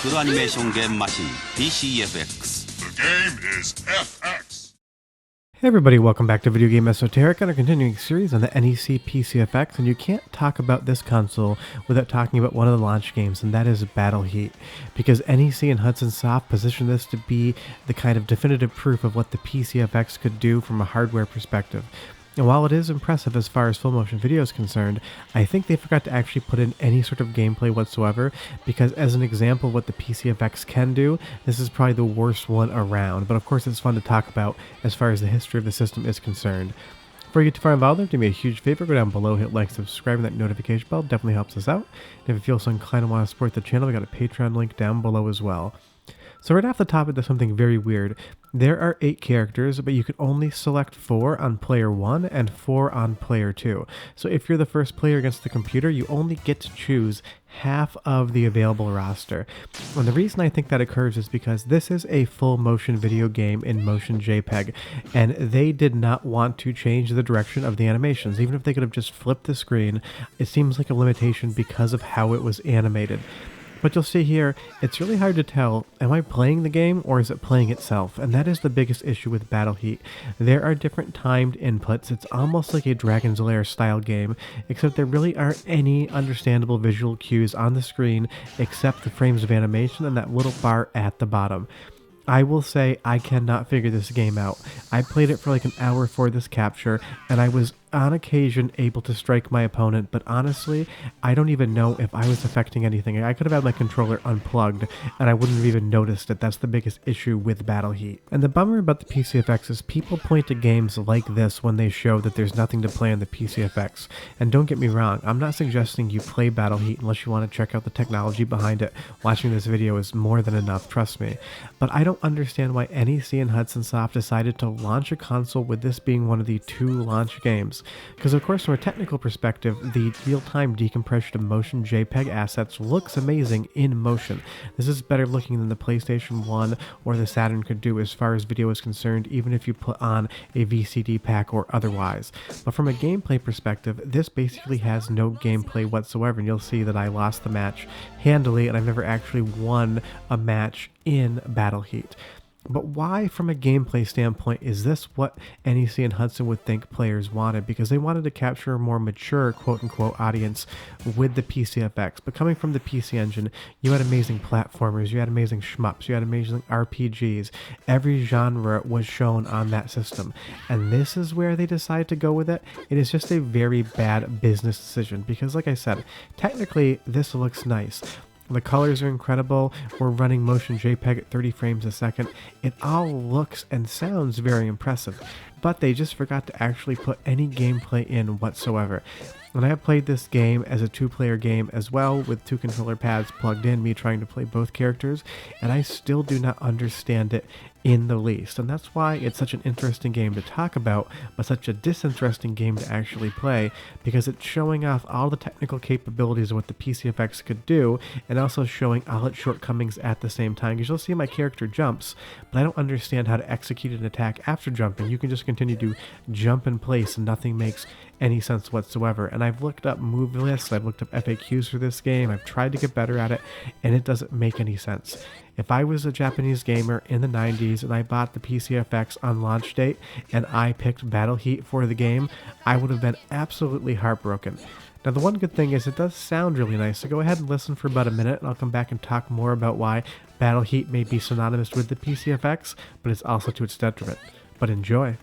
그 애니메이션 게임 마신 PC-FX. The game is FX. Hey everybody, welcome back to Video Game Esoterica and our continuing series on the NEC PC-FX, and you can't talk about this console without talking about one of the launch games, and that is Battle Heat, because NEC and Hudson Soft positioned this to be the kind of definitive proof of what the PC-FX could do from a hardware perspective. And while it is impressive as far as full motion video is concerned, I think they forgot to actually put in any sort of gameplay whatsoever, because as an example of what the PC-FX can do, this is probably the worst one around, but of course it's fun to talk about as far as the history of the system is concerned. Before you get too far involved, do me a huge favor, go down below, hit like, subscribe, and that notification bell definitely helps us out. And if you feel so inclined and want to support the channel, we got a Patreon link down below as well. So right off the top, it does something very weird. There are 8 characters, but you can only select 4 on player 1 and 4 on player 2. So if you're the first player against the computer, you only get to choose half of the available roster. And the reason I think that occurs is because this is a full motion video game in motion JPEG, and they did not want to change the direction of the animations. Even if they could have just flipped the screen, it seems like a limitation because of how it was animated. But you'll see here, it's really hard to tell, am I playing the game or is it playing itself? And that is the biggest issue with Battle Heat. There are different timed inputs. It's almost like a Dragon's Lair style game, except there really aren't any understandable visual cues on the screen except the frames of animation and that little bar at the bottom. I will say I cannot figure this game out. I played it for like an hour for this capture, and I was on occasion able to strike my opponent, but honestly, I don't even know if I was affecting anything. I could have had my controller unplugged, and I wouldn't have even noticed it. That's the biggest issue with Battle Heat. And the bummer about the PC-FX is people point to games like this when they show that there's nothing to play on the PC-FX. And don't get me wrong, I'm not suggesting you play Battle Heat unless you want to check out the technology behind it. Watching this video is more than enough, trust me. But I don't understand why NEC and Hudson Soft decided to launch a console with this being one of the 2 launch games. Because of course from a technical perspective, the real-time decompression of motion JPEG assets looks amazing in motion. This is better looking than the PlayStation 1 or the Saturn could do as far as video is concerned, even if you put on a VCD pack or otherwise. But from a gameplay perspective, this basically has no gameplay whatsoever, and you'll see that I lost the match handily, and I've never actually won a match in Battle Heat. But why, from a gameplay standpoint, is this what NEC and Hudson would think players wanted? Because they wanted to capture a more mature, quote-unquote, audience with the PC-FX. But coming from the PC Engine, you had amazing platformers, you had amazing shmups, you had amazing RPGs. Every genre was shown on that system. And this is where they decided to go with it. It is just a very bad business decision. Because, like I said, technically, this looks nice. The colors are incredible. We're running motion JPEG at 30 frames a second. It all looks and sounds very impressive, but they just forgot to actually put any gameplay in whatsoever. And I have played this game as a 2-player game as well, with 2 controller pads plugged in, me trying to play both characters, and I still do not understand it in the least. And that's why it's such an interesting game to talk about, but such a disinteresting game to actually play, because it's showing off all the technical capabilities of what the PC-FX could do, and also showing all its shortcomings at the same time. Because you'll see my character jumps, but I don't understand how to execute an attack after jumping. You can just continue to jump in place and nothing makes any sense whatsoever. And I've looked up move lists, I've looked up FAQs for this game, I've tried to get better at it, and it doesn't make any sense. If I was a Japanese gamer in the 90s and I bought the PC-FX on launch date and I picked Battle Heat for the game, I would have been absolutely heartbroken. Now the one good thing is it does sound really nice, so go ahead and listen for about a minute and I'll come back and talk more about why Battle Heat may be synonymous with the PC-FX, but it's also to its detriment. But enjoy.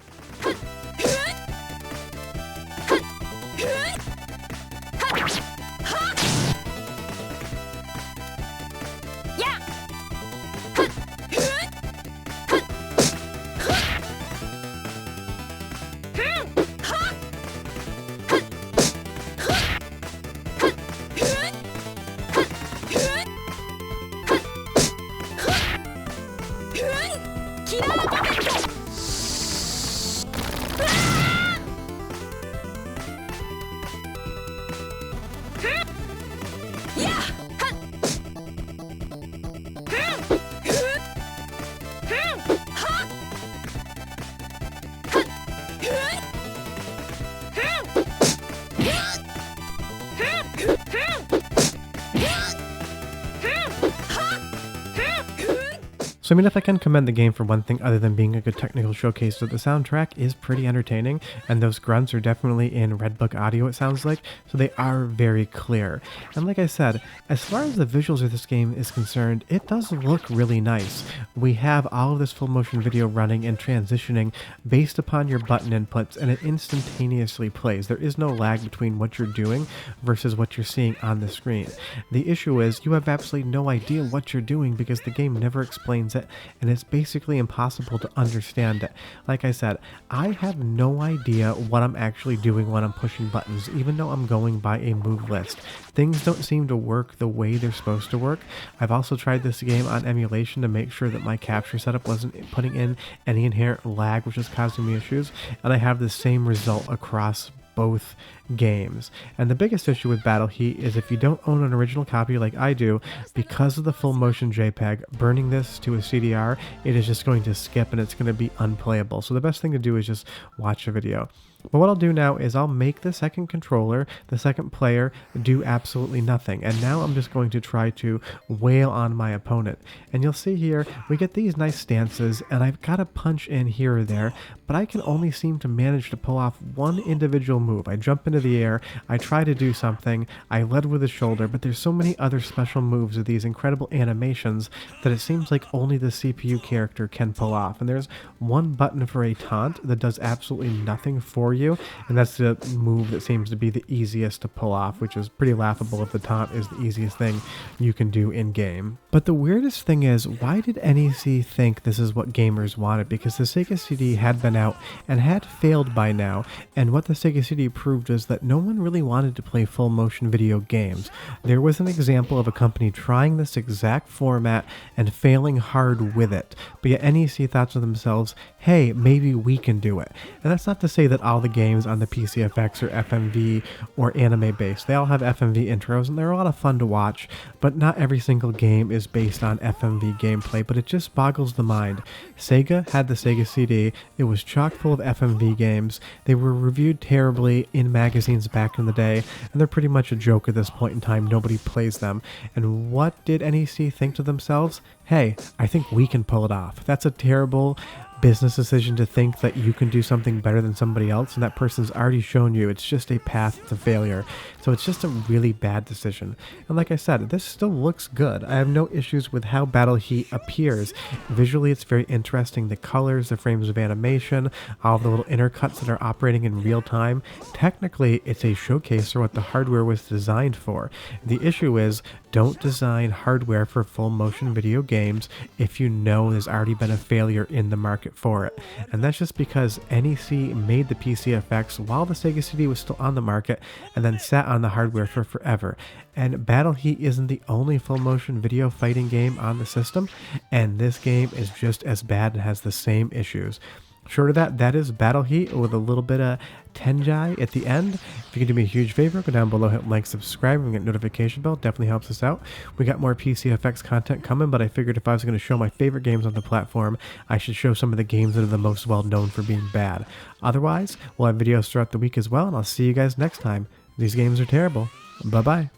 So I mean, if I can commend the game for one thing other than being a good technical showcase, that the soundtrack is pretty entertaining, and those grunts are definitely in Red Book audio, it sounds like, so they are very clear. And like I said, as far as the visuals of this game is concerned, it does look really nice. We have all of this full motion video running and transitioning based upon your button inputs, and it instantaneously plays. There is no lag between what you're doing versus what you're seeing on the screen. The issue is you have absolutely no idea what you're doing because the game never explains it, and it's basically impossible to understand it. Like I said, I have no idea what I'm actually doing when I'm pushing buttons, even though I'm going by a move list. Things don't seem to work the way they're supposed to work. I've also tried this game on emulation to make sure that my capture setup wasn't putting in any inherent lag, which is causing me issues, and I have the same result across both games. And the biggest issue with Battle Heat is if you don't own an original copy like I do, because of the full motion JPEG, burning this to a CDR, it is just going to skip and it's going to be unplayable. So the best thing to do is just watch a video. But what I'll do now is I'll make the second controller, the second player, do absolutely nothing. And now I'm just going to try to wail on my opponent. And you'll see here, we get these nice stances, and I've got to punch in here or there, but I can only seem to manage to pull off one individual move. I jump into the air, I try to do something, I lead with the shoulder, but there's so many other special moves with these incredible animations that it seems like only the CPU character can pull off. And there's one button for a taunt that does absolutely nothing for you, and that's the move that seems to be the easiest to pull off, which is pretty laughable if the taunt is the easiest thing you can do in game. But the weirdest thing is, why did NEC think this is what gamers wanted? Because the Sega CD had been out and had failed by now, and what the Sega CD proved is that no one really wanted to play full motion video games. There was an example of a company trying this exact format and failing hard with it, but yet NEC thought to themselves, hey, maybe we can do it. And that's not to say that all the games on the PC-FX are FMV or anime based. They all have FMV intros and they're a lot of fun to watch, but not every single game is based on FMV gameplay, but it just boggles the mind. Sega had the Sega CD, it was chock full of FMV games, they were reviewed terribly in magazines back in the day, and they're pretty much a joke at this point in time, nobody plays them. And what did NEC think to themselves? Hey, I think we can pull it off. That's a terrible business decision to think that you can do something better than somebody else, and that person's already shown you it's just a path to failure. So it's just a really bad decision. And like I said, this still looks good. I have no issues with how Battle Heat appears. Visually, it's very interesting. The colors, the frames of animation, all the little intercuts that are operating in real time. Technically, it's a showcase for what the hardware was designed for. The issue is, don't design hardware for full motion video games if you know there's already been a failure in the market for it. And that's just because NEC made the PC-FX while the Sega CD was still on the market and then sat on the hardware for forever. And Battle Heat isn't the only full motion video fighting game on the system, and this game is just as bad and has the same issues. Short of that, that is Battle Heat with a little bit of Tenjai at the end. If you can do me a huge favor, go down below, hit like, subscribe, and get notification bell. Definitely helps us out. We got more PC-FX content coming, but I figured if I was going to show my favorite games on the platform, I should show some of the games that are the most well known for being bad. Otherwise, we'll have videos throughout the week as well, and I'll see you guys next time. These games are terrible. Bye-bye.